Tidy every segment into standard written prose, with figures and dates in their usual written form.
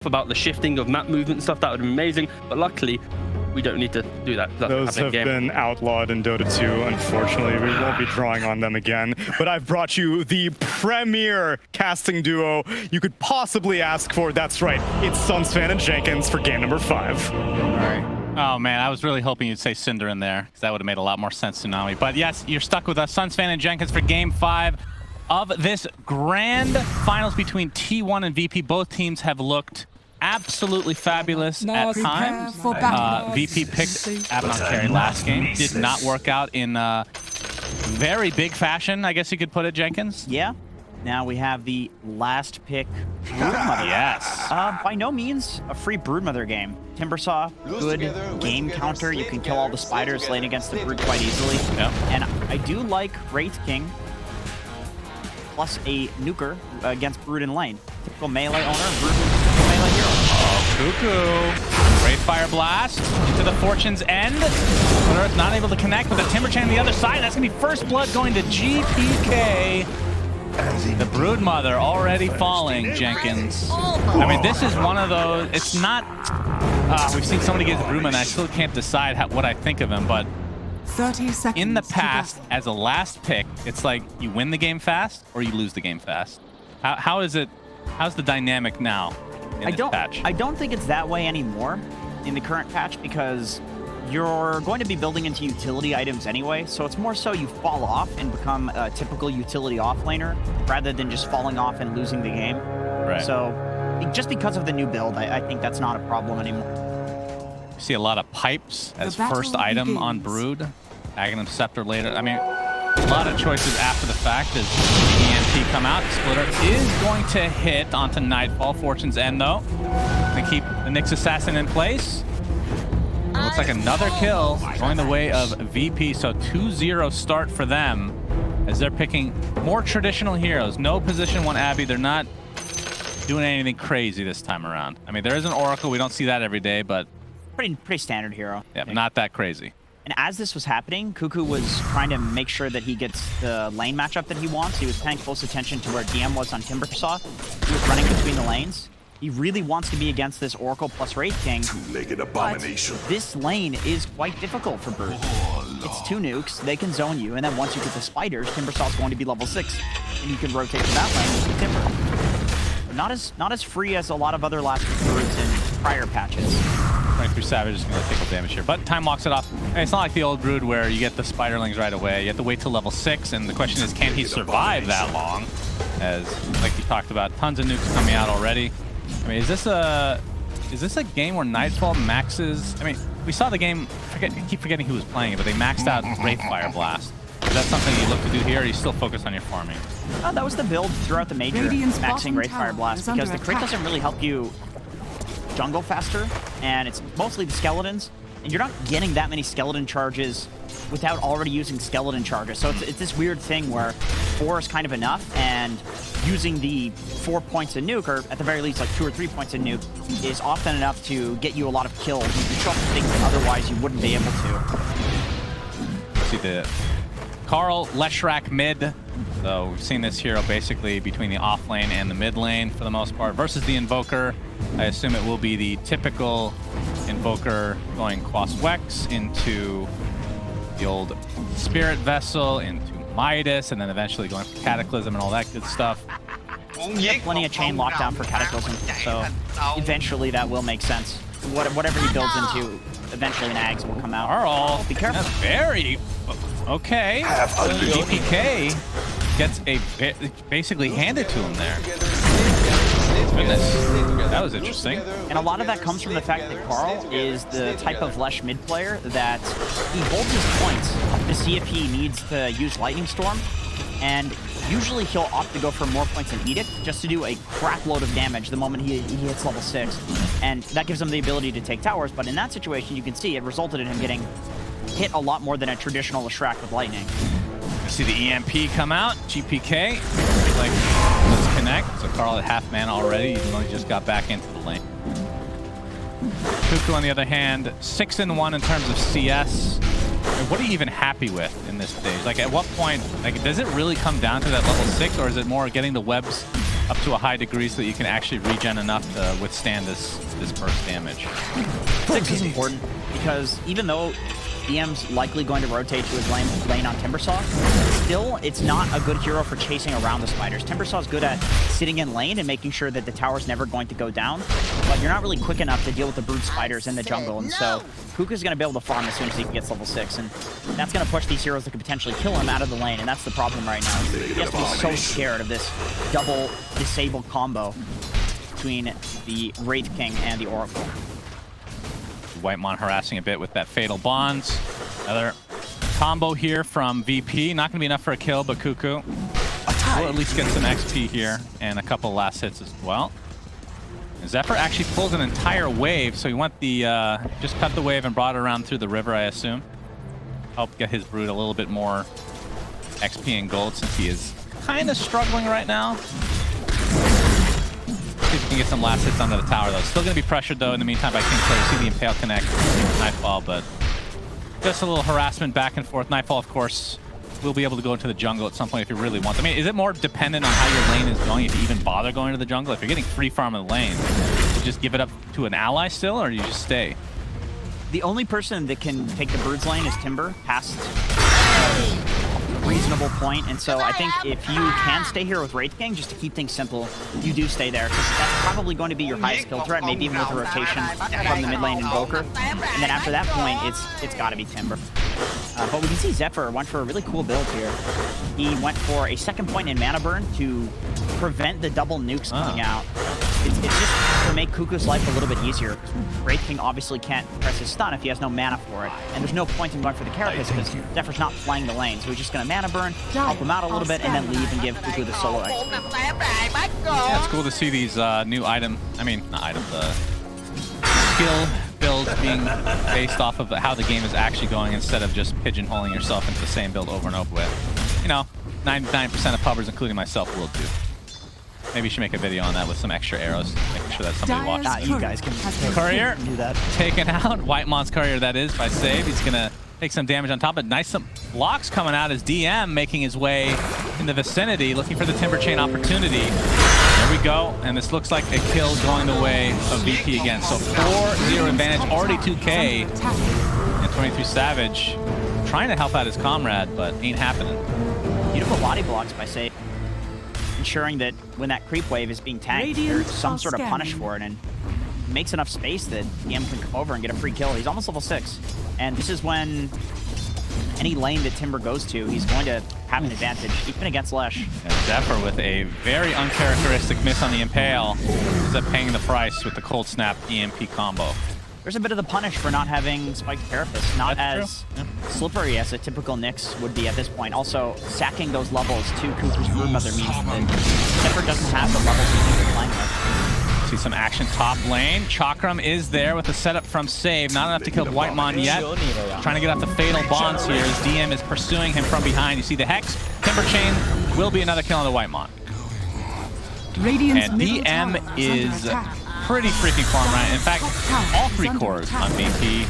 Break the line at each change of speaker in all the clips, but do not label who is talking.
about the shifting of map movement and stuff, that would be amazing. But luckily, we don't need to do that.
Those have been outlawed in Dota 2, unfortunately. We won't be drawing on them again. But I've brought you the premier casting duo you could possibly ask for. That's right, it's Sunsfan and Jenkins for game number 5.
All right. Oh man, I was really hoping you'd say Cinder in there, because that would have made a lot more sense to Nami. But yes, you're stuck with us, Sunsfan and Jenkins, for game 5 of this grand finals between T1 and VP. Both teams have looked absolutely fabulous at times. VP picked Abaddon carry last game. Did not work out in very big fashion, I guess you could put it, Jenkins.
Yeah. Now we have the last pick, Broodmother.
Yes.
By no means a free Broodmother game. Timbersaw, good game counter. You can kill all the spiders laying against the Brood quite easily.
Yep.
And I do like Wraith King plus a nuker against Brood in lane. Typical melee owner, Brood melee hero.
Oh, Cuckoo. Great Fire Blast into the Fortune's End. Earth not able to connect with the Timber Chain on the other side. That's going to be first blood going to GPK. The Broodmother already falling, Jenkins. I mean, this is one of those, it's not, we've seen somebody get the Broodmother, and I still can't decide what I think of him, but
30 seconds
in the past, as a last pick, it's like you win the game fast or you lose the game fast. How's the dynamic now in this patch?
I don't think it's that way anymore in the current patch, because you're going to be building into utility items anyway, so it's more so you fall off and become a typical utility offlaner rather than just falling off and losing the game.
Right.
So just because of the new build, I think that's not a problem anymore.
You see a lot of pipes as first item on Brood. Aghanim Scepter later. I mean, a lot of choices after the fact as the EMP come out. Splitter is going to hit onto Nightfall. Fortune's End, though. They keep the Nyx Assassin in place. It looks like another kill going the way of VP, so 2-0 start for them as they're picking more traditional heroes. No position 1 Abby. They're not doing anything crazy this time around. I mean, there is an Oracle. We don't see that every day, but
Pretty standard hero.
Yeah, not that crazy.
And as this was happening, Cuckoo was trying to make sure that he gets the lane matchup that he wants. He was paying close attention to where DM was on Timbersaw. He was running between the lanes. He really wants to be against this Oracle plus Wraith King.
Two-legged abomination.
But this lane is quite difficult for Brood. It's 2 nukes, they can zone you, and then once you get the spiders, Timbersaw's going to be level 6. And you can rotate to that lane with Timber. But not as free as a lot of other last Broods in prior patches.
23savage is going to take damage here, but time walks it off. And it's not like the old Brood where you get the spiderlings right away. You have to wait till level 6, and the question is, can he survive that long? As, like you talked about, tons of nukes coming out already. I mean, is this a game where Nightfall maxes? I mean, we saw the game. I keep forgetting who was playing it, but they maxed out Wraith Fire Blast. Is that something you look to do here, or are you still focused on your farming?
That was the build throughout the major, maxing Wraith Fire Blast, because the crit doesn't really help you jungle faster, and it's mostly the skeletons, and you're not getting that many skeleton charges without already using skeleton charges. So it's this weird thing where 4 is kind of enough, and using the 4 points of nuke, or at the very least like 2 or 3 points of nuke, is often enough to get you a lot of kills. You show up things that otherwise you wouldn't be able to.
See the Carl Leshrak mid. So we've seen this hero basically between the off lane and the mid lane for the most part versus the Invoker. I assume it will be the typical Invoker going Quas Wex into the old Spirit Vessel, into Midas, and then eventually going for Cataclysm and all that good stuff.
Plenty of chain lockdown for Cataclysm, so eventually that will make sense. Whatever he builds into, eventually an Ags will come out.
Carl,
be careful.
That's very okay. GPK gets basically handed to him there. Goodness, that was interesting.
And a lot of that comes from the fact that Carl is the type of Lesh mid player that he holds his points to see if he needs to use Lightning Storm, and usually he'll opt to go for more points than Edict just to do a crap load of damage the moment he hits level 6. And that gives him the ability to take towers, but in that situation you can see it resulted in him getting hit a lot more than a traditional Leshrac with Lightning.
You see the EMP come out, GPK, like, let's connect. So Carl at half mana already, even though he just got back into the lane. Cuckoo, on the other hand, 6-1 in terms of CS. What are you even happy with in this stage? Like, at what point, like, does it really come down to that level 6, or is it more getting the webs up to a high degree so that you can actually regen enough to withstand this burst damage.
6 is important because even though DM's likely going to rotate to his lane on Timbersaw, still, it's not a good hero for chasing around the spiders. Timbersaw's good at sitting in lane and making sure that the tower's never going to go down, but you're not really quick enough to deal with the brood spiders in the jungle, and so Kuka's going to be able to farm as soon as he gets level 6, and that's going to push these heroes that could potentially kill him out of the lane, and that's the problem right now. He has to be so scared of this double disable combo between the Wraith King and the Oracle.
Whitemon harassing a bit with that Fatal Bonds. Another combo here from VP. Not going to be enough for a kill, but Cuckoo will at least get some XP here and a couple last hits as well. Zephyr actually pulls an entire wave, so he went the just cut the wave and brought it around through the river, I assume. Help get his Brood a little bit more XP and gold since he is kind of struggling right now. See if we can get some last hits onto the tower, though. Still going to be pressured, though, in the meantime by Kingslayer. See the Impale connect, Nightfall, but just a little harassment back and forth. Nightfall, of course, will be able to go into the jungle at some point if he really wants. I mean, is it more dependent on how your lane is going if you even bother going to the jungle? If you're getting free farm in the lane, you just give it up to an ally still, or do you just stay?
The only person that can take the Brood's lane is Timber, past reasonable point, and so I think if you can stay here with Wraith King, just to keep things simple, you do stay there, because that's probably going to be your highest kill threat, maybe even with a rotation from the mid lane Invoker, and then after that point, it's got to be Timber. But we can see Zephyr went for a really cool build here. He went for a second point in mana burn to prevent the double nukes coming out. It's just to make Cuckoo's life a little bit easier. Wraith King obviously can't press his stun if he has no mana for it. And there's no point in going for the Carapace because Zephyr's not playing the lane. So he's just going to mana burn, help him out a little bit, and then leave and give Cuckoo the solo XP.
Yeah, it's cool to see these new skill builds being based off of how the game is actually going instead of just pigeonholing yourself into the same build over and over with. You know, 99% of pubbers, including myself, will do. Maybe you should make a video on that with some extra arrows, making sure that somebody watches.
You guys can
Courier
do that.
Taken out. Whitemon's Courier, that is, by save. He's going to take some damage on top, but nice some blocks coming out as DM making his way in the vicinity, looking for the Timber Chain opportunity. There we go, and this looks like a kill going the way of VP again. So 4-0 advantage, already 2K, and 23savage trying to help out his comrade, but ain't happening.
Beautiful body blocks by Save, ensuring that when that creep wave is being tanked, there's some sort of punish for it, and makes enough space that DM can come over and get a free kill. He's almost level 6, and this is when any lane that Timber goes to, he's going to have an advantage, even against Lesh.
And Zephyr with a very uncharacteristic miss on the Impale ends up paying the price with the Cold Snap EMP combo.
There's a bit of the punish for not having Spiked Carapace, not as slippery as a typical Nyx would be at this point. Also, sacking those levels to Cooper's Broodmother means that Zephyr doesn't have the levels he's been playing with.
See some action top lane. Chakram is there with the setup from Save. Not enough to kill Whitemon yet. Trying to get off the Fatal Bonds here as DM is pursuing him from behind. You see the Hex. Timber Chain will be another kill on the Whitemon. And DM is pretty freaking farm right. In fact, all 3 cores on VP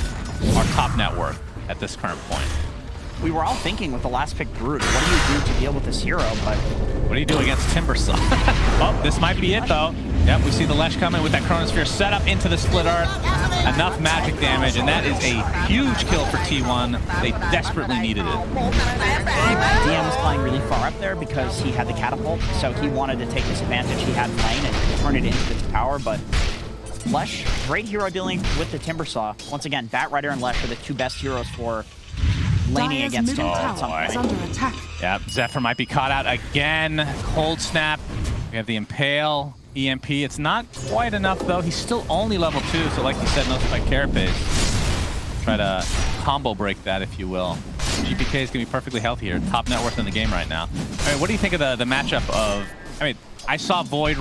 are top net worth at this current point.
We were all thinking with the last pick Brood, what do you do to deal with this hero? But
what do you do against Timbersaw? Oh, this might be it though. Yep, we see the Lesh coming with that Chronosphere set up into the Split Earth. Enough magic damage, and that is a huge kill for T1. They desperately needed it.
DM was playing really far up there because he had the catapult, so he wanted to take this advantage he had in lane and turn it into its power, but Lesh, great hero dealing with the Timbersaw. Once again, Batrider and Lesh are the 2 best heroes for laning against him at some point.
Yeah, Zephyr might be caught out again. Cold Snap. We have the Impale, EMP. It's not quite enough, though. He's still only level 2, so like you said, no Spike Carapace. Try to combo break that, if you will. GPK is going to be perfectly healthy here. Top net worth in the game right now. I mean, what do you think of the matchup of... I mean, I saw Void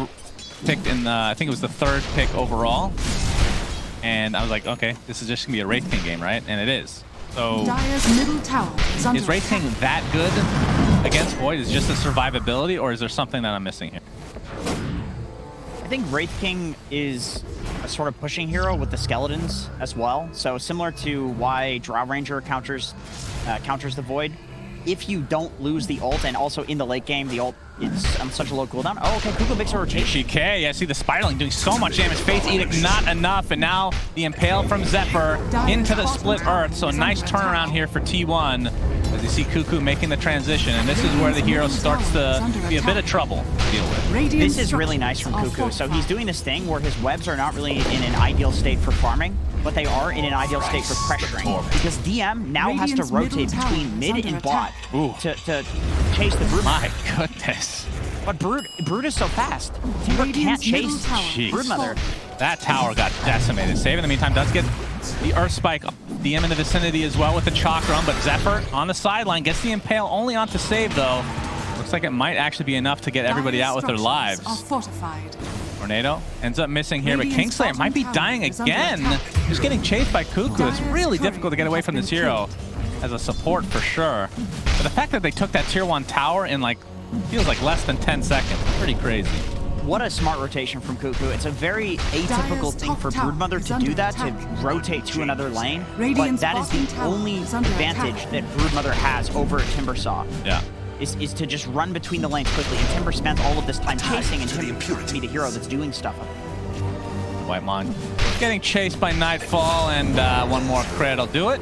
picked in the... I think it was the 3rd pick overall. And I was like, okay, this is just going to be a Wraith King game, right? And it is. So, is Wraith King that good against Void? Is it just the survivability, or is there something that I'm missing here?
I think Wraith King is a sort of pushing hero with the skeletons as well. So similar to why Drow Ranger counters the Void. if you don't lose the ult, and also in the late game, the ult is on such a low cooldown. Oh, okay, Kuku makes a rotation.
GK, I see the spiraling doing so much damage. Fate's Edict not enough, and now the Impale from Zephyr into the split earth. So a nice turnaround here for T1 as you see Kuku making the transition, and this is where the hero starts to be a bit of trouble to deal with.
This is really nice from Kuku. So he's doing this thing where his webs are not really in an ideal state for farming, but they are in an ideal state for pressuring. Because DM now has to rotate between mid and bot to chase the Brood.
My goodness.
But Brood is so fast. Timber can't chase Broodmother.
That tower got decimated. Save in the meantime does get the Earth Spike. DM in the vicinity as well with the Chakram, but Zephyr on the sideline gets the Impale only on to save though. Looks like it might actually be enough to get everybody out with their lives. Tornado ends up missing here, but Kingslayer might be dying again. Just getting chased by Kuku. It's really difficult to get away from this hero as a support for sure. But the fact that they took that tier 1 tower in like, feels like less than 10 seconds. Pretty crazy.
What a smart rotation from Kuku. It's a very atypical thing for Broodmother to do that, to rotate to another lane. But that is the only advantage that Broodmother has over Timbersaw.
Yeah.
Is to just run between the lanes quickly, and Timber spends all of this time chasing, and Timber to be the hero that's doing stuff.
Whitemon getting chased by Nightfall, and one more crit will do it.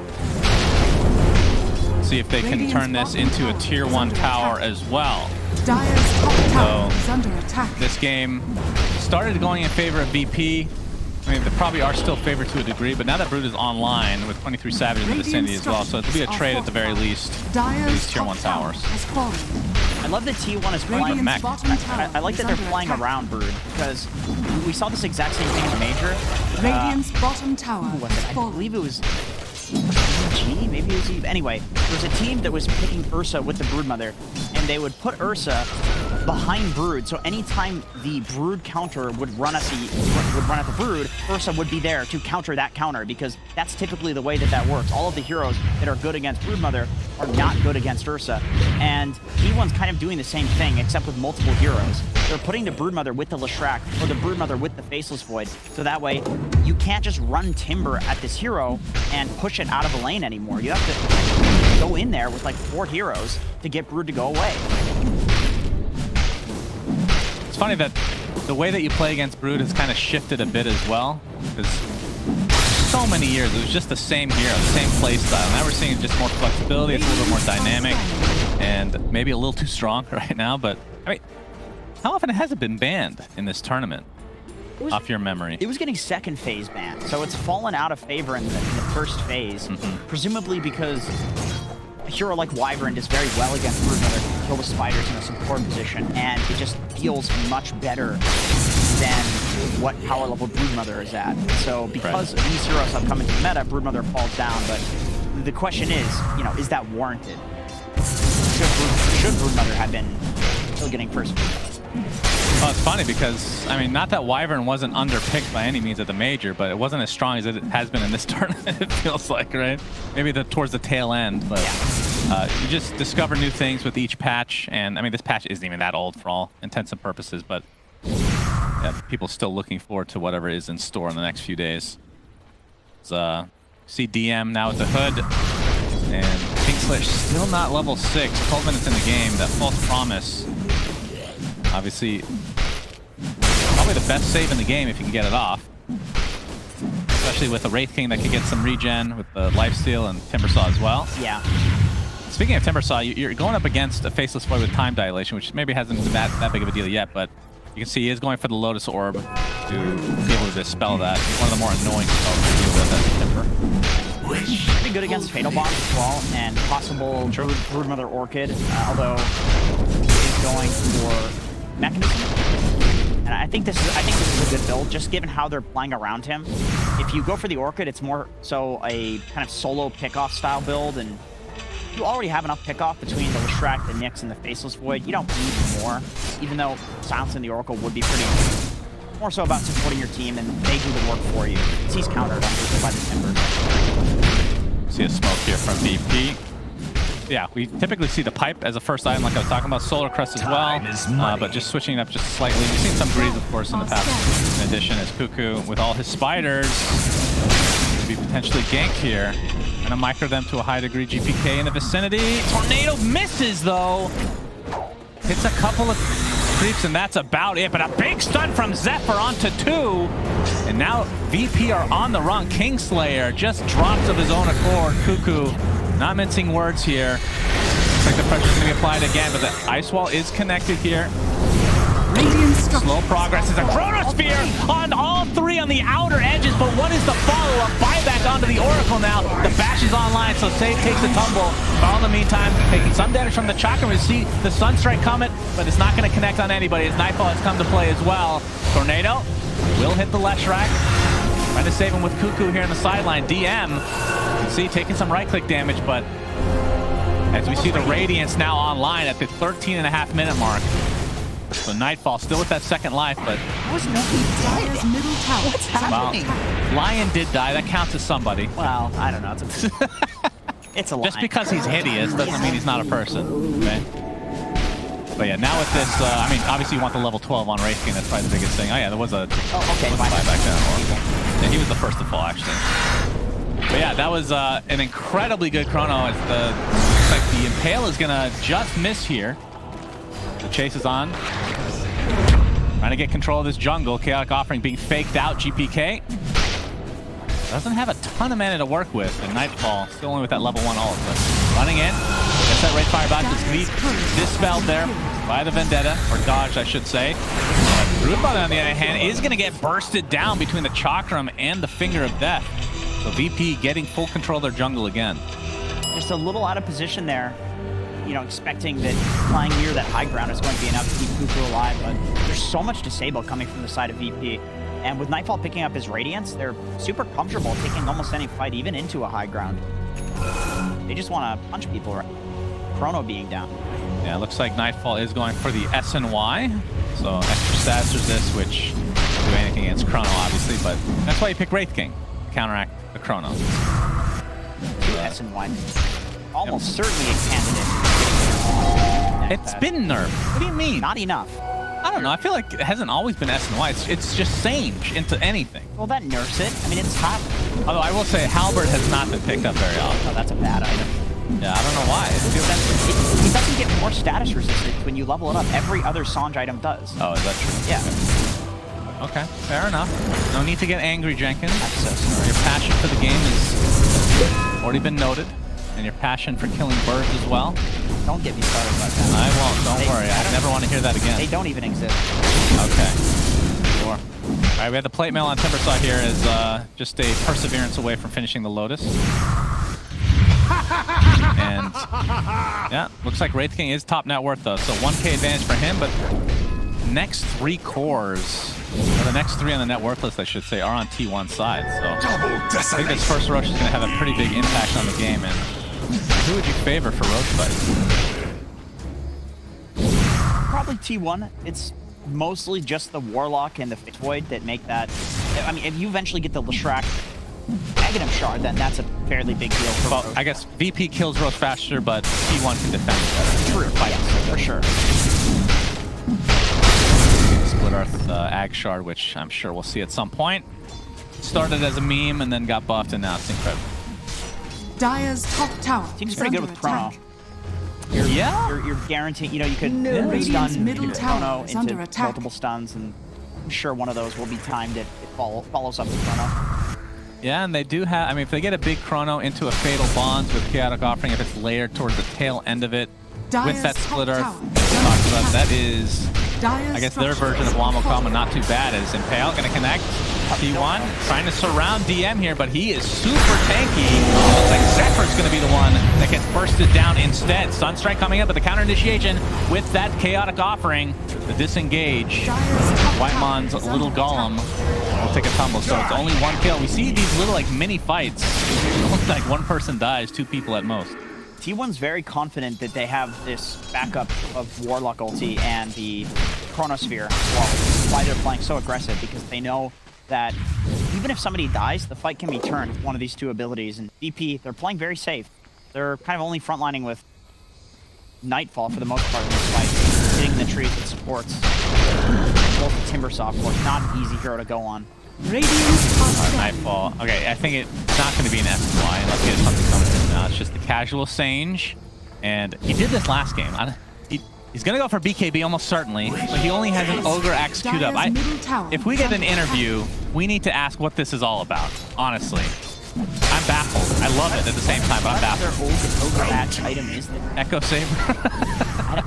See if they can turn this into a tier 1 tower as well. So this game started going in favor of BP. I mean, they probably are still favored to a degree, but now that Brood is online with 23savage in the vicinity as well, so it'll be a trade at the very least for these tier 1 towers.
I love that T1 is playing. I like that they're flying around Brood, because we saw this exact same thing in the major.
Radiant's bottom tower.
Who was it? I believe it was G, maybe it was Eve. Anyway, there was a team that was picking Ursa with the Broodmother, and they would put Ursa behind Brood, so anytime the Brood counter would run at the Brood, Ursa would be there to counter that counter, because that's typically the way that works. All of the heroes that are good against Broodmother are not good against Ursa, and T1's kind of doing the same thing, except with multiple heroes. They're putting the Broodmother with the Leshrac, or the Broodmother with the Faceless Void, so that way you can't just run Timber at this hero and push it out of the lane anymore. You have to go in there with like 4 heroes to get Brood to go away.
It's funny that the way that you play against Brood has kind of shifted a bit as well, because so many years it was just the same hero, the same play style. Now we're seeing just more flexibility, it's a little bit more dynamic, and maybe a little too strong right now, but I mean, how often has it been banned in this tournament? Off your memory.
It was getting second phase banned, so it's fallen out of favor in the first phase, presumably because a hero like Wyvern does very well against Broodmother, can kill the spiders in a support position, and it just feels much better than what power level Broodmother is at. So because these heroes have come into the meta, Broodmother falls down, but the question is, you know, is that warranted? Should Broodmother have been still getting first phase?
Well, it's funny because, I mean, not that Wyvern wasn't underpicked by any means at the major, but it wasn't as strong as it has been in this tournament, it feels like, right? Maybe towards the tail end, but you just discover new things with each patch, and I mean, this patch isn't even that old for all intents and purposes, but yeah, people still looking forward to whatever is in store in the next few days. See DM now with the hood, and Kingslayer still not level 6, 12 minutes in the game. That false promise, obviously, probably the best save in the game if you can get it off. Especially with a Wraith King that could get some regen with the lifesteal and Timbersaw as well.
Yeah.
Speaking of Timbersaw, you're going up against a Faceless Void with time dilation, which maybe hasn't been that big of a deal yet, but you can see he is going for the Lotus Orb to be able to dispel that. One of the more annoying spells to deal with as a Timber.
Pretty good against Fatal Bomb as well, and possible Broodmother Orchid, although he's going for Mechanism. And I think this is a good build, just given how they're playing around him. If you go for the Orchid, it's more so a kind of solo pickoff style build, and you already have enough pickoff between the Leshrac, the Nyx, and the Faceless Void. You don't need more, even though silencing the Oracle would be pretty more so about supporting your team, and they do the work for you. He's countered by the Timber.
See a smoke here from BP. Yeah, we typically see the pipe as a first item, like I was talking about, Solar Crest as well, but just switching it up just slightly. We've seen some Greaves, of course, in the past. In addition, as Kuku, with all his spiders, could be potentially ganked here. Gonna micro them to a high degree. GPK in the vicinity. Tornado misses though. Hits a couple of creeps and that's about it. But a big stun from Zephyr onto 2. And now VP are on the run. Kingslayer just drops of his own accord. Cuckoo, not mincing words here. Looks like the pressure's gonna be applied again, but the ice wall is connected here. Slow progress is a Chronosphere on all 3 on the outer edges, but what is the follow-up? Buyback onto the Oracle now. The bash is online, so Save takes a tumble. But in the meantime, taking some damage from the Chakra. We see the Sunstrike coming, but it's not going to connect on anybody as Nightfall has come to play as well. Tornado will hit the Leshrac. Trying to save him with Cuckoo here on the sideline. DM, you can see, taking some right-click damage, but as we see the Radiance now online at the 13.5-minute mark. So Nightfall still with that second life, but
What's happening?
well, Lion did die. That counts as somebody.
Well, I don't know. It's a lie.
Just because he's hideous doesn't mean he's not a person. Okay? But yeah, now with this, I mean, obviously you want the level 12 on Wraith King. That's probably the biggest thing. Oh yeah, there was a buyback there. Yeah, he was the first to fall actually. But yeah, that was an incredibly good chrono. It's looks like the Impale is gonna just miss here. The chase is on. Trying to get control of this jungle. Chaotic Offering being faked out. GPK doesn't have a ton of mana to work with. And Nightfall still only with that level 1 ult. But running in. Gets that Wraith Fire back. Just be dispelled there by the Vendetta. Or dodged, I should say. Broodmother, on the other hand, is going to get bursted down between the Chakram and the Finger of Death. So VP getting full control of their jungle again.
Just a little out of position there. You know, expecting that flying near that high ground is going to be enough to keep Cuckoo alive, but there's so much disable coming from the side of VP. And with Nightfall picking up his Radiance, they're super comfortable taking almost any fight, even into a high ground. They just want to punch people, right? Chrono being down.
Yeah, it looks like Nightfall is going for the SNY. So extra status resist, which do anything against Chrono, obviously, but that's why you pick Wraith King to counteract the Chrono.
SNY. Almost certainly a candidate.
It's been nerfed. What do you mean?
Not enough.
I don't know. I feel like it hasn't always been SNY. It's just Sage into anything.
Well, that nerfs it. I mean, it's hot.
Although I will say Halberd has not been picked up very often.
Oh, that's a bad item.
Yeah, I don't know why.
It doesn't get more status resistance when you level it up. Every other Sange item does.
Oh, is that true?
Yeah.
Okay, fair enough. No need to get angry, Jenkins.
That's so sorry.
Your passion for the game has already been noted. And your passion for killing birds as well.
Don't get me started about that.
I won't. Don't worry. I never want to hear that again.
They don't even exist.
Okay. Sure. All right, we have the plate mail on Timbersaw here as just a perseverance away from finishing the Lotus. And yeah, looks like Wraith King is top net worth though. So 1K advantage for him, but next 3 cores, or the next 3 on the net worth list, I should say, are on T1 side. So I think this first Roche is going to have a pretty big impact on the game. And who would you favor for Roche fights?
Probably T1. It's mostly just the Warlock and the Fixed Void that make that. I mean, if you eventually get the Leshrac Aghanim Shard, then that's a fairly big deal for
Well,
Roche.
I guess VP kills Roche faster, but T1 can defend better.
True, yes, for sure.
Split Earth Ag Shard, which I'm sure we'll see at some point. Started as a meme and then got buffed, and now it's incredible.
Dire's top tower.
Seems pretty good with Chrono.
Yeah.
You're guaranteeing, you know, you could
Radiant's
stun
middle
your
tower
Chrono
is
into
under attack.
multiple stuns, and I'm sure one of those will be timed. It follows up with Chrono.
Yeah, and they do have, I mean, if they get a big Chrono into a Fatal Bonds with Chaotic Offering, if it's layered towards the tail end of it, with that Split Earth, talked about, that is, I guess, their version of Wamokama, not too bad. Is Impale going to connect? T1 trying to surround DM here, but he is super tanky. Looks like Zephyr's going to be the one that gets bursted down instead. Sunstrike coming up with the counter initiation with that Chaotic Offering. The disengage. Whitemon's little golem will take a tumble, so it's only 1 kill. We see these little like mini fights. It looks like 1 person dies, 2 people at most.
T1's very confident that they have this backup of Warlock ulti and the Chronosphere. Well, why they're playing so aggressive, because they know that even if somebody dies, the fight can be turned with one of these 2 abilities. And VP, they're playing very safe. They're kind of only frontlining with Nightfall for the most part in this fight, hitting the trees with supports. Both the Timbersaw, of course, not an easy hero to go on.
Radiant's top tower.
Nightfall. Okay, I think it's not going to be an SY unless he has something coming in now. It's just the casual Sange. And he did this last game. He's going to go for BKB almost certainly, but he only has an Ogre Axe queued up. If we get an interview, we need to ask what this is all about, honestly. I'm baffled. I love it at the same time, but I'm baffled.
What other Ogre Axe item is there?
Echo Saber.
I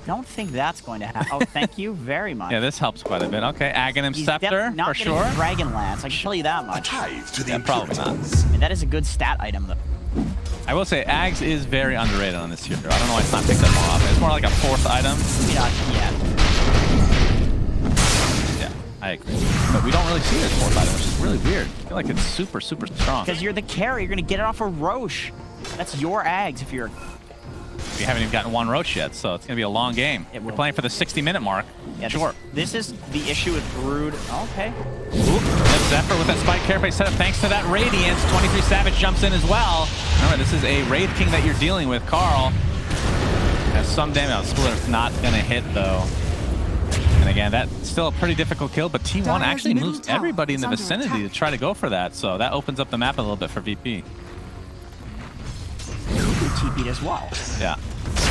don't think that's going to happen. Oh, thank you very much.
Yeah, this helps quite a bit. Okay, Aghanim Scepter,
not
for sure.
Dragon Lance, I can tell you that much.
Yeah, probably not.
And that is a good stat item, though.
I will say, Ags is very underrated on this hero. I don't know why it's not picked up more often. It's more like a 4th item. Yeah, I agree. But we don't really see it as 4th item, which is really weird. I feel like it's super, super strong.
Because you're the carry, you're going to get it off of Roche. That's your Ags if you're...
We haven't even gotten one Roach yet, so it's going to be a long game. We're playing for the 60-minute mark.
Yeah,
sure.
This is the issue with Brood. Okay.
Oop, Zephyr with that spike carefully set up thanks to that Radiance. 23savage jumps in as well. Remember, this is a Wraith King that you're dealing with. Carl has some damage. Splitter's not going to hit, though. And again, that's still a pretty difficult kill, but T1 actually moves everybody in the vicinity to try to go for that, so that opens up the map a little bit for VP.
TP'd as well.
Yeah.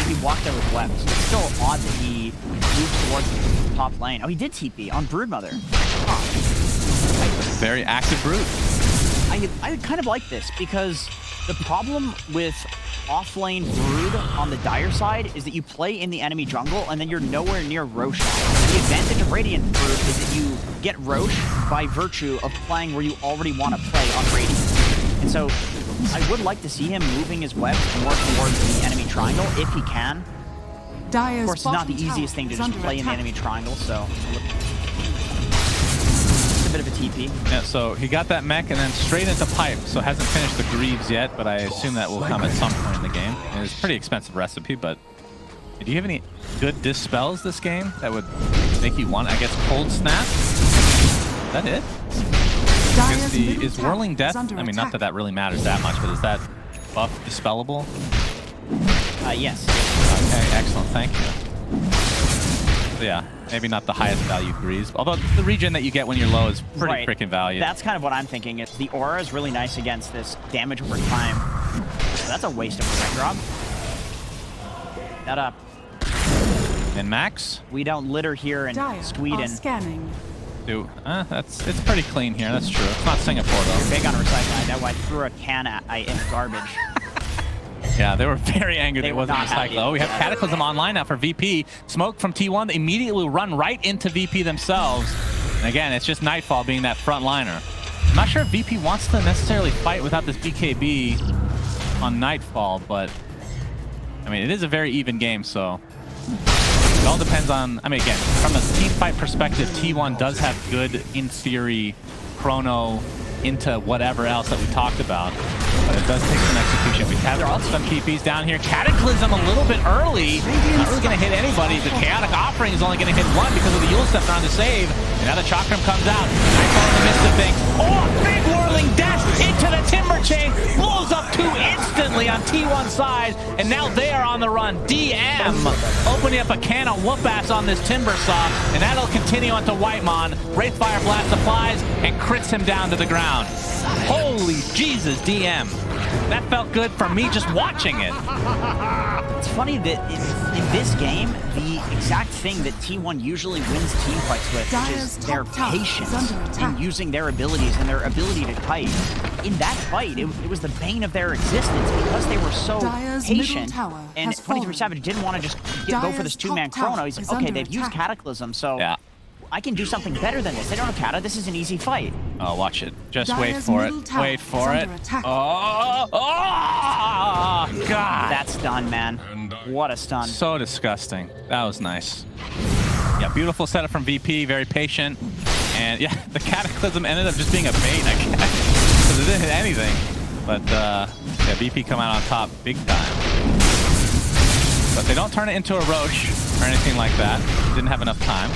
He walked there with webs. It's still odd that he moved towards the top lane. Oh, he did TP on Broodmother.
Very active Brood.
I kind of like this because the problem with off-lane Brood on the Dire side is that you play in the enemy jungle and then you're nowhere near Roche. The advantage of Radiant Brood is that you get Roche by virtue of playing where you already want to play on Radiant. And so I would like to see him moving his webs more towards the enemy triangle if he can. Of course, it's not the easiest thing to just play in the enemy triangle, so it's a bit of a TP.
Yeah, so he got that mech and then straight into pipe, so hasn't finished the Greaves yet, but I assume that will come at some point in the game. And it's a pretty expensive recipe, but do you have any good dispels this game that would make you want, I guess, Cold Snap? Is that it? Is Whirling Death, I mean, not that that really matters that much, but is that buff dispellable?
Yes.
Okay, excellent, thank you. So yeah, maybe not the highest value Greaves, although the regen that you get when you're low is pretty freaking valued.
That's kind of what I'm thinking. The aura is really nice against this damage over time. So that's a waste of a red drop. That up.
And Max?
We don't litter here in Sweden.
Scanning.
It's pretty clean here. That's true. It's not Singapore though.
You're big on recycling. I know I threw a can in garbage.
Yeah, they were very angry that it wasn't recycled. Oh, we have
Yeah.
Cataclysm online now for VP. Smoke from T1 immediately will run right into VP themselves. And again, it's just Nightfall being that front liner. I'm not sure if VP wants to necessarily fight without this BKB on Nightfall, but I mean, it is a very even game, so it all depends on, I mean, again, from a team fight perspective, T1 does have good, in theory, chrono into whatever else that we talked about. But it does take some execution. We have some TPs down here. Cataclysm a little bit early. Not really going to hit anybody. The Chaotic Offering is only going to hit one because of the Yule Scepter on the save. And now the Chakram comes out. Nightfall in the midst of things. Oh, big whirling dash into the Timber Chain. Blows up 2 instantly on T1 side. And now they are on the run. DM opening up a can of whoop-ass on this Timbersaw. And that'll continue onto Whitemon. Wraithfire Blast applies and crits him down to the ground. Holy Jesus, DM. That felt good for me just watching it.
It's funny that in this game, the exact thing that T1 usually wins team fights with, which is their patience in using their abilities and their ability to kite. In that fight, it was the bane of their existence because they were so patient. And 23savage didn't want to just go for this 2-man chrono. He's like, okay, they've used Cataclysm, so I can do something better than this. They don't have Kata. This is an easy fight.
Oh, watch it. Just wait for it. Wait for it. Oh, God.
That's done, man. What a stun.
So disgusting. That was nice. Yeah, beautiful setup from VP. Very patient. And yeah, the Cataclysm ended up just being a bait, I guess. Because it didn't hit anything. But yeah, VP come out on top big time. But they don't turn it into a Roche or anything like that. Didn't have enough time.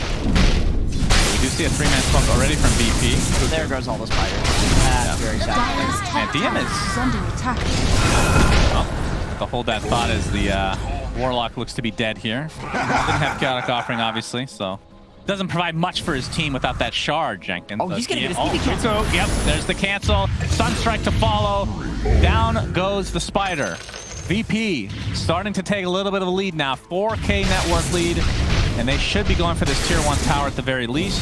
We do see a 3-man smoke already from VP.
There goes all the spiders. That's very sad.
Man, DM is
under attack.
Well, to hold that thought as the Warlock looks to be dead here. Didn't have Chaotic Offering, obviously, so doesn't provide much for his team without that shard, Jenkins.
Oh, he's gonna get his
Oh,
BB cancel.
yep, there's the cancel. Sunstrike to follow. Down goes the Spider. VP starting to take a little bit of a lead now. 4K network lead, and they should be going for this tier 1 tower at the very least.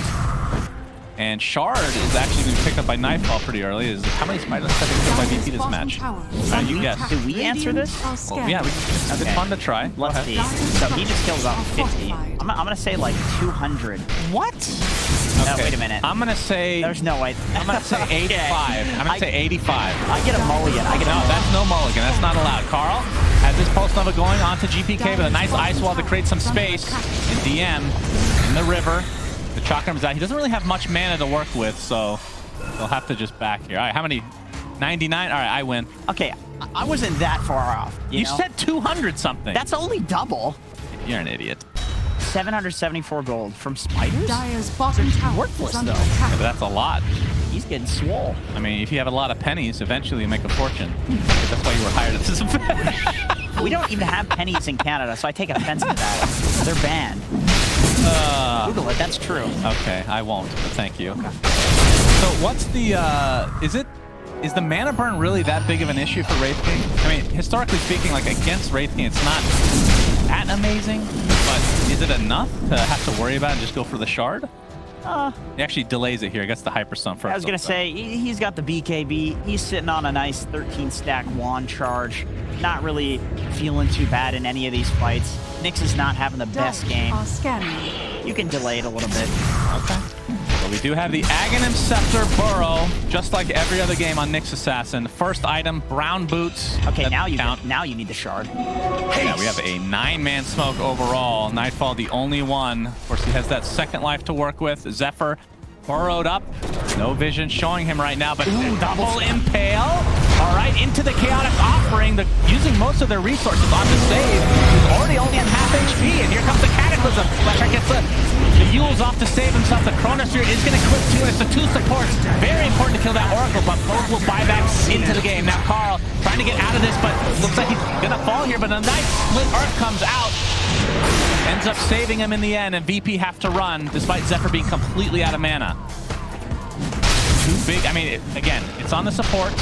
And Shard is actually being picked up by Nightfall pretty early. How many Spiders have been picked up by VP this match? You guess.
Do we answer this?
Well, yeah, it's fun to try.
Let's see. So he just killed about 50. I'm gonna say like 200.
What?
No,
Okay.
wait a minute.
I'm gonna say.
There's no way.
I'm gonna say 85. I'm gonna say 85.
I get a mulligan.
No, that's no mulligan. That's not allowed. Carl has this pulse nova going onto GPK with a nice ice wall to create some space. And DM in the river. The Chakram's out. He doesn't really have much mana to work with, so they'll have to just back here. All right, how many? 99? All right, I win.
Okay, I wasn't that far off. You know?
said 200 something.
That's only double.
You're an idiot.
774 gold from Spiders?
Dire's bottom tower
Worthless,
is under
though.
Yeah,
attack.
but that's a lot.
He's getting swole.
I mean, if you have a lot of pennies, eventually you make a fortune. That's why you were hired at this event.
We don't even have pennies in Canada, so I take offense to that. They're banned. Google it, that's true.
Okay, I won't, but thank you. So what's the, is the mana burn really that big of an issue for Wraith King? I mean, historically speaking, like against Wraith King, it's not that amazing, but is it enough to have to worry about and just go for the shard? He actually delays it here. He gets the hyperstun first.
I was gonna say, he's got the BKB. He's sitting on a nice 13 stack wand charge. Not really feeling too bad in any of these fights. Nyx is not having the best game.
Are scanning.
You can delay it a little bit.
Okay. So we do have the Aghanim Scepter Burrow, just like every other game on Nyx Assassin. First item, brown boots.
Okay,
That
now you
count.
need the shard.
Yeah, we have a 9-man smoke overall. Nightfall the only one. Of course, he has that second life to work with. Zephyr burrowed up. No vision showing him right now, but double impale. All right, into the Chaotic Offering. Using most of their resources on the save. He's already only at half HP, and here comes the Cataclysm. Flashback gets the Yule's off to save himself. The Chronosphere is going to clip too. It's the 2 supports. Very important to kill that Oracle, but both will buy back into the game. Now Carl trying to get out of this, but looks like he's going to fall here, but a nice split Earth comes out. Ends up saving him in the end, and VP have to run, despite Zephyr being completely out of mana. Too big. I mean, again, it's on the supports,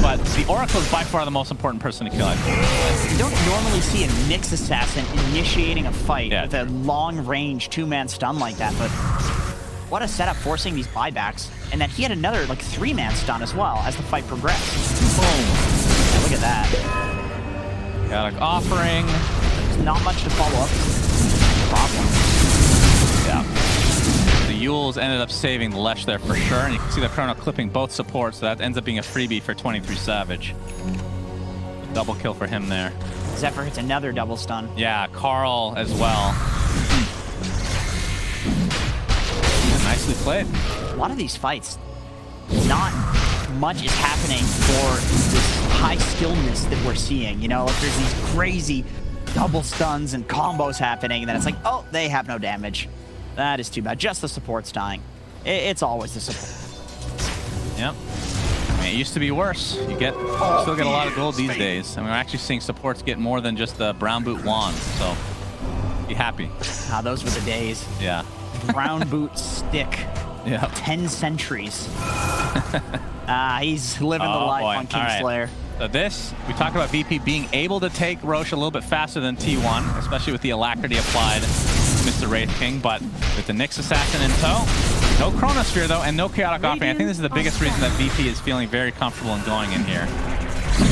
but the Oracle is by far the most important person to kill, I think.
You don't normally see a Nyx Assassin initiating a fight with a long-range 2-man stun like that, but what a setup forcing these buybacks. And then he had another, like, 3-man stun as well as the fight progressed. Boom. Yeah, look at that.
Chaotic Offering.
There's not much to follow up. Problem.
Yeah. The Yules ended up saving the Lesh there for sure, and you can see the Chrono clipping both supports, so that ends up being a freebie for 23savage. Double kill for him there.
Zephyr hits another double stun.
Yeah, Carl as well. Yeah, nicely played.
A lot of these fights, not much is happening for this high skillness that we're seeing. You know, like there's these crazy double stuns and combos happening, and then it's like, oh, they have no damage. That is too bad. Just the support's dying. It's always the support.
Yep. I mean, it used to be worse. You still get a lot of gold these days. I mean, we're actually seeing supports get more than just the brown boot wand, so be happy.
Ah, those were the days.
Yeah.
Brown boot stick.
Yeah.
10 centuries. He's living the life on Kingslayer.
Right. So this, we talked about VP being able to take Roche a little bit faster than T1, especially with the alacrity applied to Mr. Wraith King, but with the Nyx Assassin in tow, no Chronosphere though, and no Chaotic Offering. I think this is the biggest reason that VP is feeling very comfortable in going in here.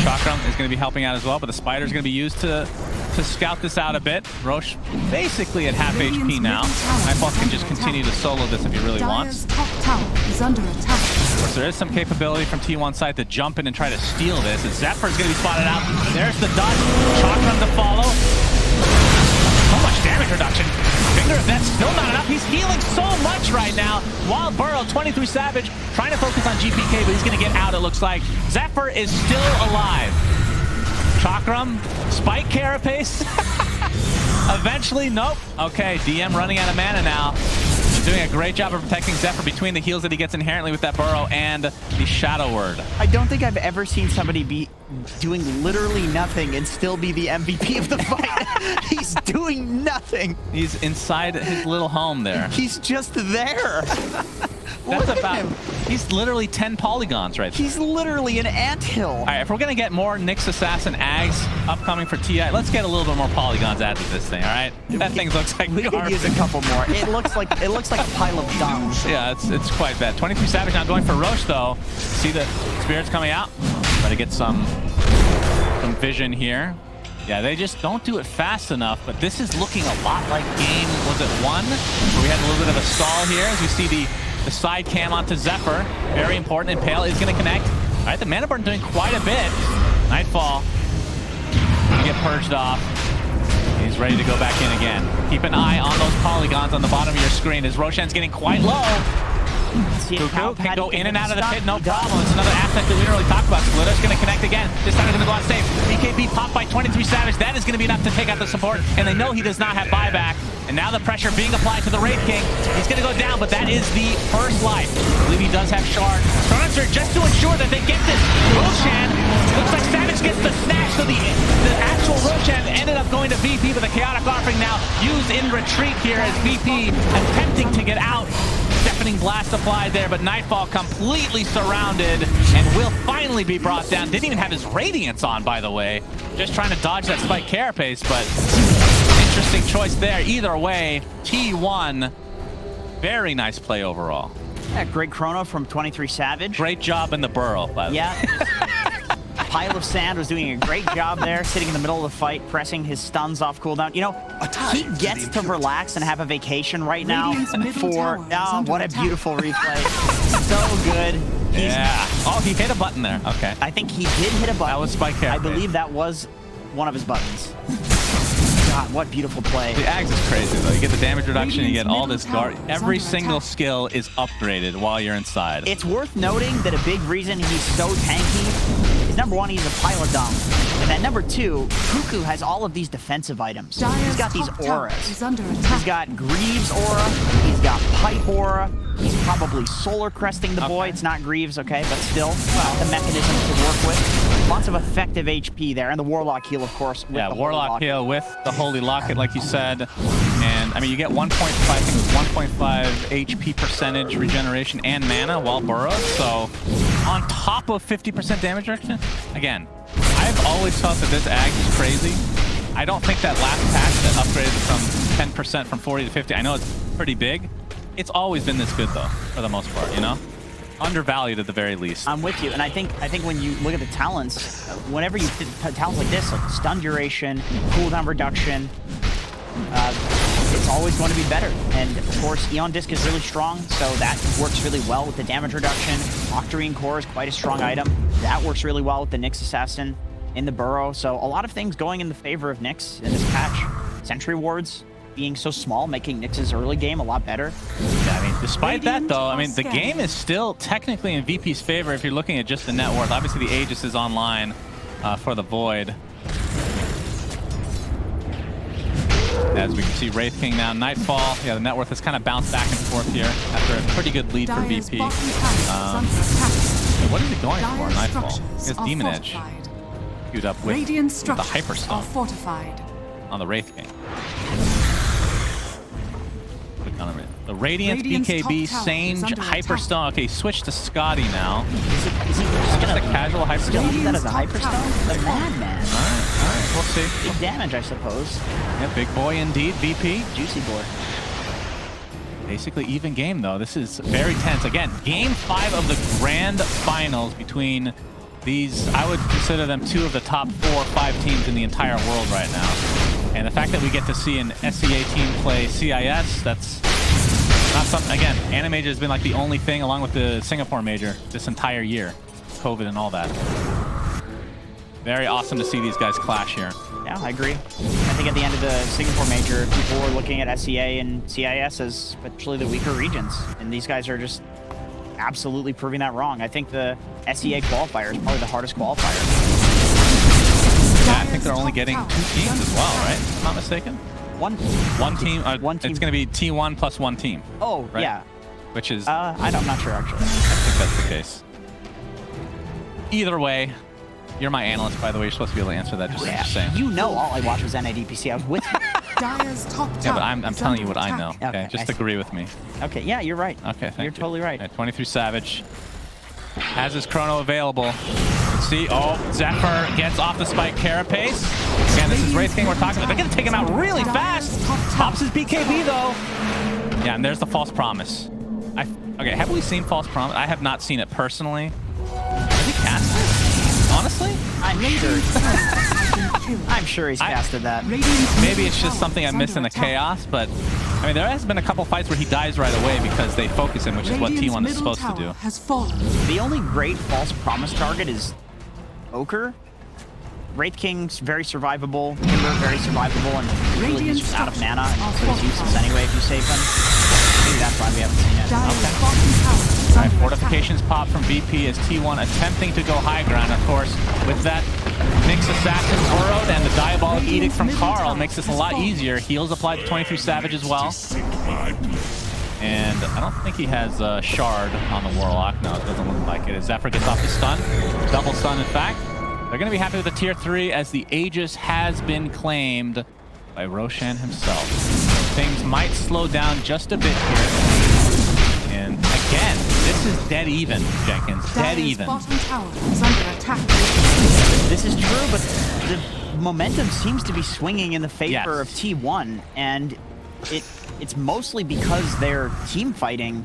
Chakram is going to be helping out as well, but the Spider is going to be used to scout this out a bit. Roche basically at half HP now. Nightfall can just continue to solo this if he really wants.
Top tower is under attack.
Of course, there is some capability from T1 side to jump in and try to steal this. And Zephyr is going to be spotted out. There's the dodge. Chakram to follow. So much damage reduction. Finger of Death still not enough. He's healing so much right now. Wild Burrow, 23savage, trying to focus on GPK, but he's going to get out, it looks like. Zephyr is still alive. Chakram, Spike Carapace. Eventually, nope. Okay, DM running out of mana now. doing a great job of protecting Zephyr between the heals that he gets inherently with that burrow and the Shadow Word.
I don't think I've ever seen somebody be doing literally nothing and still be the MVP of the fight. He's doing nothing.
He's inside his little home there.
He's just there.
That's about, he's literally 10 polygons right there.
He's literally an anthill.
All right, if we're gonna get more Nyx Assassin Ags upcoming for TI, let's get a little bit more polygons added to this thing, all right? That thing looks like
we could use a couple more. It looks like a pile of dung.
Yeah, it's quite bad. 23savage now going for Roche though. See the spirits coming out. Try to get some vision here. Yeah, they just don't do it fast enough, but this is looking a lot like game, was it 1? Where we had a little bit of a stall here as we see the side cam onto Zephyr. Very important. Impale is going to connect. All right, the Mana Burn doing quite a bit. Nightfall. Get purged off. He's ready to go back in again. Keep an eye on those polygons on the bottom of your screen as Roshan's getting quite low. Cuckoo can go in and out of the pit, no problem. It's another aspect that we didn't really talk about. Splitter's going to connect again. This time he's going to go on safe. BKB popped by 23savage. That is going to be enough to take out the support, and they know he does not have buyback. And now the pressure being applied to the Wraith King. He's going to go down, but that is the first life. I believe he does have Shard. Transfer just to ensure that they get this. Roshan, looks like Savage gets the snatch, so the actual Roshan ended up going to VP, but the Chaotic Offering now used in retreat here as VP attempting to get out. Deafening blast applied there, but Nightfall completely surrounded and will finally be brought down. Didn't even have his Radiance on, by the way. Just trying to dodge that Spike Carapace, but interesting choice there. Either way, T1, very nice play overall.
Yeah, great chrono from 23savage.
Great job in the burrow, by the way.
Yeah. Pile of Sand was doing a great job there, sitting in the middle of the fight, pressing his stuns off cooldown. You know, he gets to relax and have a vacation right now for, oh, what a beautiful replay. So good.
Yeah. Oh, he hit a button there. Okay.
I think he did hit a button.
That was Spike Carapace.
I believe that was one of his buttons. God, what beautiful play.
The Ags is crazy, though. You get the damage reduction, you get all this guard. Every single skill is upgraded while you're inside.
It's worth noting that a big reason he's so tanky is, number one, he's a pile of dung. And then number two, Cuckoo has all of these defensive items. He's got these auras. He's got Greaves aura. He's got Pipe aura. He's probably solar cresting the boy. It's not Greaves, okay, but still, the mechanism to work with. Lots of effective HP there, and the Warlock heal, of course.
Yeah, Warlock heal with the Holy Locket, like you said. And, I mean, you get 1.5, I think it was 1.5 HP percentage regeneration and mana while burrowed. So, on top of 50% damage reduction, again, I've always thought that this Ag is crazy. I don't think that last patch that upgraded from 10% from 40 to 50, I know it's pretty big. It's always been this good, though, for the most part, you know? Undervalued at the very least.
I'm with you, and I think when you look at the talents, whenever you hit talents like this, like stun duration, cooldown reduction, it's always going to be better. And of course, Eon Disc is really strong, so that works really well with the damage reduction. Octarine Core is quite a strong item. That works really well with the Nyx Assassin in the burrow. So a lot of things going in the favor of Nyx in this patch. Sentry wards being so small, making Nyx's early game a lot better.
Yeah, I mean, despite that, though, I mean, the game is still technically in VP's favor if you're looking at just the net worth. Obviously, the Aegis is online for the Void. As we can see, Wraith King now, Nightfall. Yeah, the net worth has kind of bounced back and forth here after a pretty good lead for VP. What is he going for, Nightfall? He has Demon Edge queued up with the Hyperstone on the Wraith King. The Radiance, BKB, Sange, Hyperstone. Okay, switch to Scotty now.
Is he
just a casual Hyperstone?
Still use that as a Hyperstone? The Madman.
All right, we'll see.
Big damage, I suppose.
Yeah, big boy indeed, VP.
Juicy boy.
Basically even game, though. This is very tense. Again, game 5 of the grand finals between these, I would consider them 2 of the top 4 or 5 teams in the entire world right now. And the fact that we get to see an SEA team play CIS, that's not something, again, Animajor has been like the only thing, along with the Singapore Major, this entire year. COVID and all that. Very awesome to see these guys clash here.
Yeah, I agree. I think at the end of the Singapore Major, people were looking at SEA and CIS as potentially the weaker regions. And these guys are just absolutely proving that wrong. I think the SEA qualifier is probably the hardest qualifier.
Yeah, I think they're only getting 2 teams as well, right? If I'm not mistaken.
One
team.
One team.
It's going to be T1 plus one team.
Oh,
right?
yeah.
Which is...
I'm not sure, actually.
I think that's the case. Either way, you're my analyst, by the way. You're supposed to be able to answer that. Just saying.
You know all I watched was NADPC. I was with you.
Dire's top tower
Yeah, but I'm
is
telling you
under
what I
attack.
know. Okay,
Okay,
just
I see.
agree with me.
Okay, yeah, you're right.
Okay, thank you.
You're totally right.
23savage has his chrono available. You can see, Zephyr gets off the spike carapace. Again, this is Wraith King we're talking about. They're going to take him out really fast. Pops his BKB, though. Yeah, and there's the false promise. Okay, have we seen false promise? I have not seen it personally. Has he cast it? Honestly?
I'm sure he's casted that.
Maybe it's just something I missed in the chaos, but I mean, there has been a couple fights where he dies right away because they focus him, which is what T1 is supposed to do.
The only great false promise target is Invoker. Wraith King's very survivable, Timber very survivable, and really he's just out of mana, so he's useless anyway if you save him. Maybe that's why we haven't seen it.
Okay. Alright, fortifications pop from VP as T1 attempting to go high ground, of course. With that, Nyx Assassin burrowed and the Diabolic Edict from Carl makes this a lot easier. Heals applied to 23savage as well. And I don't think he has a shard on the Warlock. No, it doesn't look like it. As Zephyr gets off the stun. Double stun, in fact. They're going to be happy with the tier 3 as the Aegis has been claimed by Roshan himself. Things might slow down just a bit here. And again, this is dead even, Jenkins. Dead even.
Bottom tower is under attack.
This is true, but the momentum seems to be swinging in the favor of T1, and it's mostly because their team fighting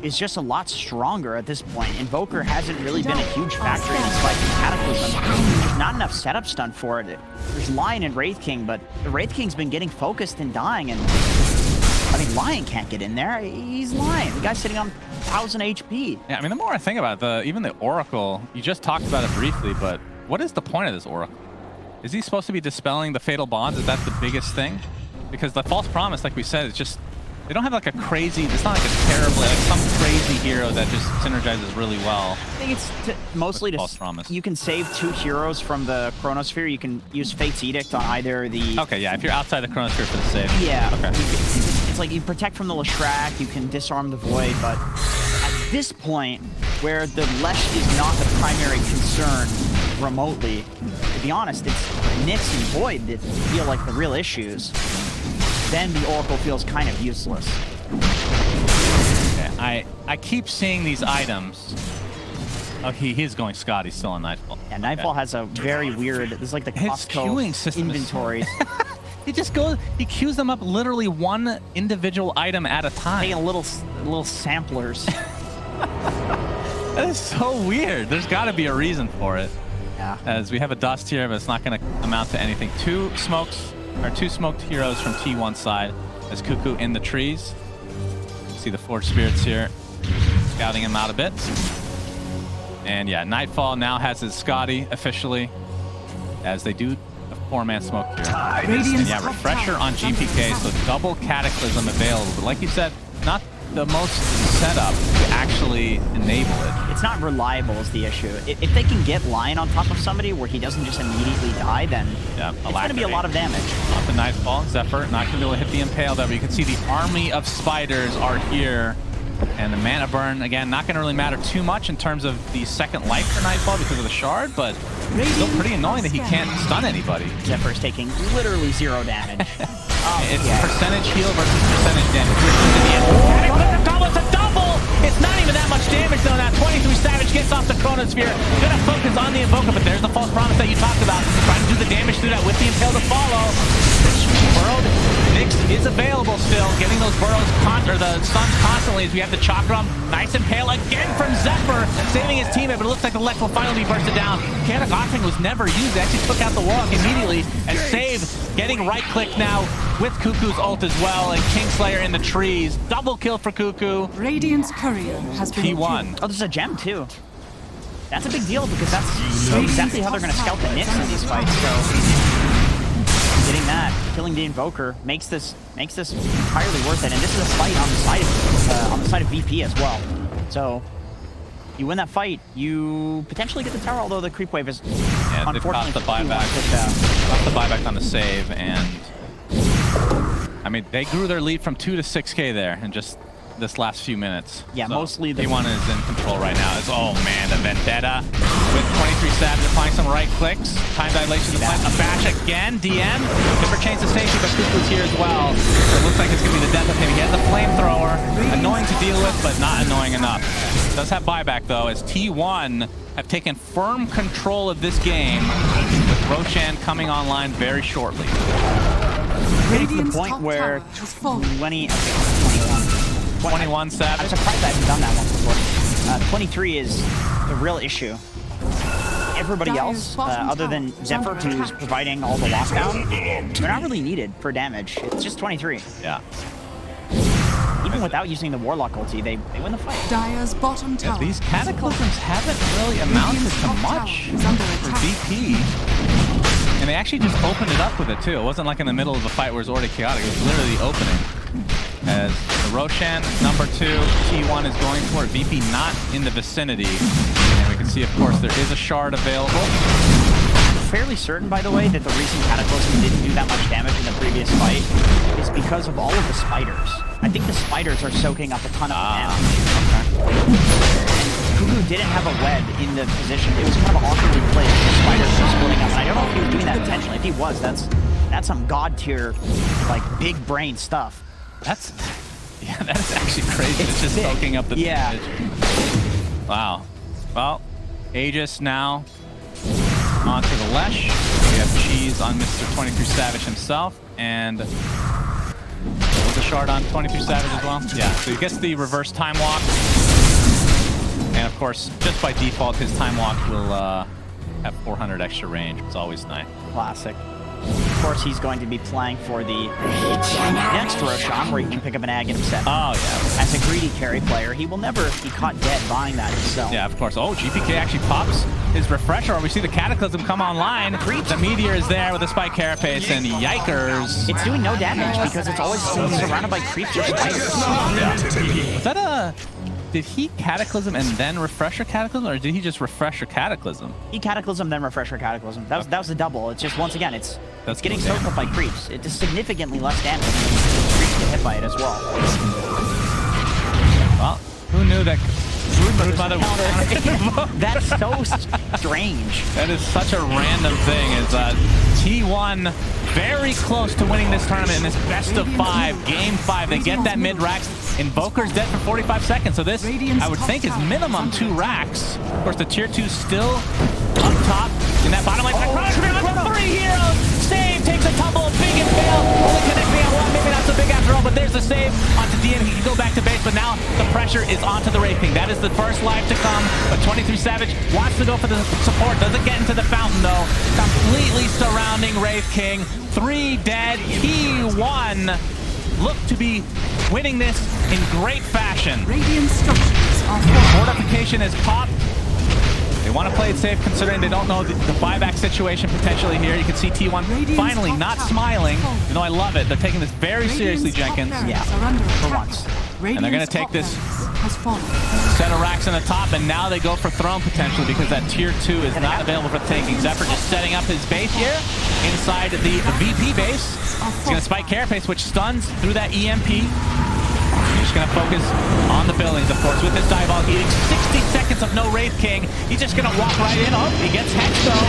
is just a lot stronger at this point. Invoker hasn't really been a huge factor in this fight. Cataclysm, there's not enough setup stun for it. There's Lion and Wraith King, but the Wraith King's been getting focused and dying, and I mean, Lion can't get in there. He's Lion. The guy's sitting on 1000 HP.
Yeah, I mean, the more I think about it, even the Oracle, you just talked about it briefly, but what is the point of this Oracle? Is he supposed to be dispelling the fatal bonds? Is that the biggest thing? Because the false promise, like we said, it's just, they don't have like a crazy, it's not like a terribly, like some crazy hero that just synergizes really well.
I think it's mostly
false promise.
You can save 2 heroes from the Chronosphere. You can use Fate's Edict on either the...
Okay, yeah, if you're outside the Chronosphere for the save.
Yeah.
Okay.
It's like you protect from the Leshrac, you can disarm the Void, but at this point, where the Lesh is not the primary concern remotely, to be honest, it's Nyx and Void that feel like the real issues. Then the Oracle feels kind of useless.
Okay, I keep seeing these items. Oh, he's going Scott. He's still on Nightfall.
Yeah, Nightfall has a very weird, there's like the
His
Costco
queuing system
inventories.
He just goes, he queues them up literally one individual item at a time.
Taking little samplers.
That is so weird. There's got to be a reason for it.
Yeah.
As we have a dust here, but it's not going to amount to anything. Two smoked heroes from T1 side as Cuckoo in the trees. You see the Forge Spirits here, scouting him out a bit. And yeah, Nightfall now has his Scotty officially, as they do a 4-man smoke here. And yeah, Refresher on GPK, so double Cataclysm available. But like you said, not the most setup to actually enable it.
It's not reliable is the issue. If they can get Lion on top of somebody where he doesn't just immediately die, then it's going to be a lot of damage.
Off the Nightfall, Zephyr not going to be able to hit the Impale though, but you can see the army of spiders are here. And the mana burn, again, not going to really matter too much in terms of the second life for Nightfall because of the shard, but still pretty annoying that he can't stun anybody.
Zephyr's taking literally 0 damage.
It's percentage heal versus percentage damage. It's a double! It's not even that much damage though now. 23savage gets off the Chronosphere. Gonna focus on the Invoker, but there's the false promise that you talked about. Trying to do the damage through that with the Impale to follow. Burrowed Nyx is available still, getting those burrows or the stuns constantly as we have the Chakram. Nice Impale again from Zephyr, saving his teammate, but it looks like the Lex will finally be bursted down. Chaotic Offering was never used. They actually took out the Warlock immediately, and Save getting right-click now with Cuckoo's ult as well, and Kingslayer in the trees. Double kill for Cuckoo.
Radiant's courier has been
P1.
Oh, there's a gem too. That's a big deal because that's exactly how they're going to scout the Nyx in these fights. So getting that, killing the Invoker makes this entirely worth it. And this is a fight on the side of VP as well. So you win that fight, you potentially get the tower. Although the creep wave is
unfortunately
they've
cost the buyback. Cost the buyback on the save, and mean, they grew their lead from 2 to 6K there in just this last few minutes.
Yeah,
so
mostly the
T1 is in control right now. It's, oh man, the Vendetta with 23savage applying some right clicks. Time dilation to plant. A bash again. DM never changed the station, but Cuckoo's here as well. It looks like it's going to be the death of him. He has the flamethrower. Annoying to deal with, but not annoying enough. Does have buyback though, as T1 have taken firm control of this game, with Roshan coming online very shortly.
Getting to the point where
21 Savage.
I'm surprised I haven't done that one before. 23 is the real issue. Everybody else, other than Zephyr, who's providing all the lockdown, they're not really needed for damage. It's just 23.
Yeah.
Even without using the Warlock ulti, they win the fight.
Dire's bottom tower.
These cataclysms haven't really amounted to much for VP. And they actually just opened it up with it too. It wasn't like in the middle of a fight where it's already chaotic. It was literally opening. As the Roshan, number 2, T1 is going for it. VP not in the vicinity. And we can see, of course, there is a shard available.
Fairly certain, by the way, that the reason Cataclysm didn't do that much damage in the previous fight is because of all of the spiders. I think the spiders are soaking up a ton of damage. Cuckoo didn't have a web in the position. It was kind of awkwardly placed. The spiders were splitting up, and I don't know if he was doing that intentionally. If he was, that's some god tier, like big brain stuff.
That's actually crazy. It's just soaking up the damage. Wow. Well, Aegis now onto the Lesh. We have Cheese on Mr. 23savage himself, and was a shard on 23savage as well. Yeah, so he gets the reverse time walk, and of course, just by default, his time walk will have 400 extra range. It's always nice.
Classic. Of course, he's going to be playing for the next Roshan, where he can pick up an Aghanim set.
Oh, yeah.
As a greedy carry player, he will never be caught dead buying that himself.
Yeah, of course. Oh, GPK actually pops his refresher. We see the Cataclysm come online. The Meteor is there with a Spike Carapace, and yikers.
It's doing no damage because it's always surrounded by creeps or spiders.
Yeah. Was that a... Did he Cataclysm and then Refresher Cataclysm, or did he just Refresher Cataclysm?
He Cataclysm, then Refresher Cataclysm. That was the double. It's just, once again, it's getting soaked up by creeps. It does significantly less damage when creeps get hit by it as well.
Well, who knew that Broodmother
would That's so strange.
That is such a random thing. Is T1 very close to winning this tournament in this best of 5, game 5. They get that mid racks. Invoker's dead for 45 seconds, so this, I would think, is minimum 2 racks. Of course, the tier 2 still up top in that bottom lane. Three heroes! Save takes a tumble, big and fail. Only connecting on 1, maybe not so big after all, but there's the save onto DM. He can go back to base, but now the pressure is onto the Wraith King. That is the first life to come, but 23savage wants to go for the support. Doesn't get into the fountain, though. Completely surrounding Wraith King. 3 dead. T1 look to be winning this in great fashion.
Radiant structures are
Fortification is popped. They want to play it safe considering they don't know the buyback situation potentially here. You can see T1 finally not smiling. You know, I love it. They're taking this very seriously, Jenkins.
Yeah, for once.
And they're going to take this set of racks in the top, and now they go for throne potentially because that tier 2 is not available for taking. Zephyr just setting up his base here inside the VP base. He's going to spike Carapace, which stuns through that EMP. He's just going to focus on the buildings, of course, with this dive-all heating. 60 seconds of no Wraith King. He's just going to walk right in. Oh, he gets hexed, though.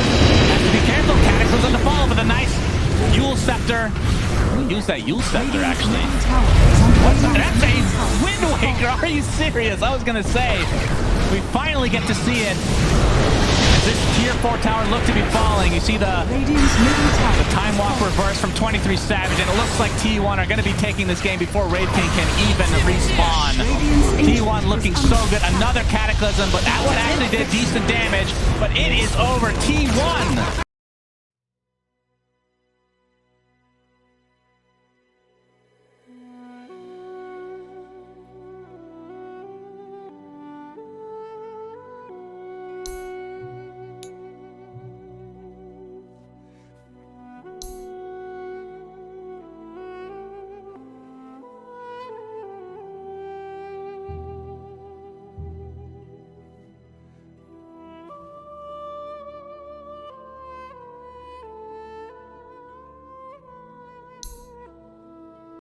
Has to be careful. Cataclysm to follow with a nice Yule Scepter. Use that Yule Scepter, actually. That's a Wind Waker. Are you serious? I was going to say, we finally get to see it. As this tier 4 tower looked to be falling, you see the time walk reverse from 23savage, and it looks like T1 are going to be taking this game before Wraith King can even respawn. T1 looking so good. Another Cataclysm, but that one actually did decent damage, but it is over. T1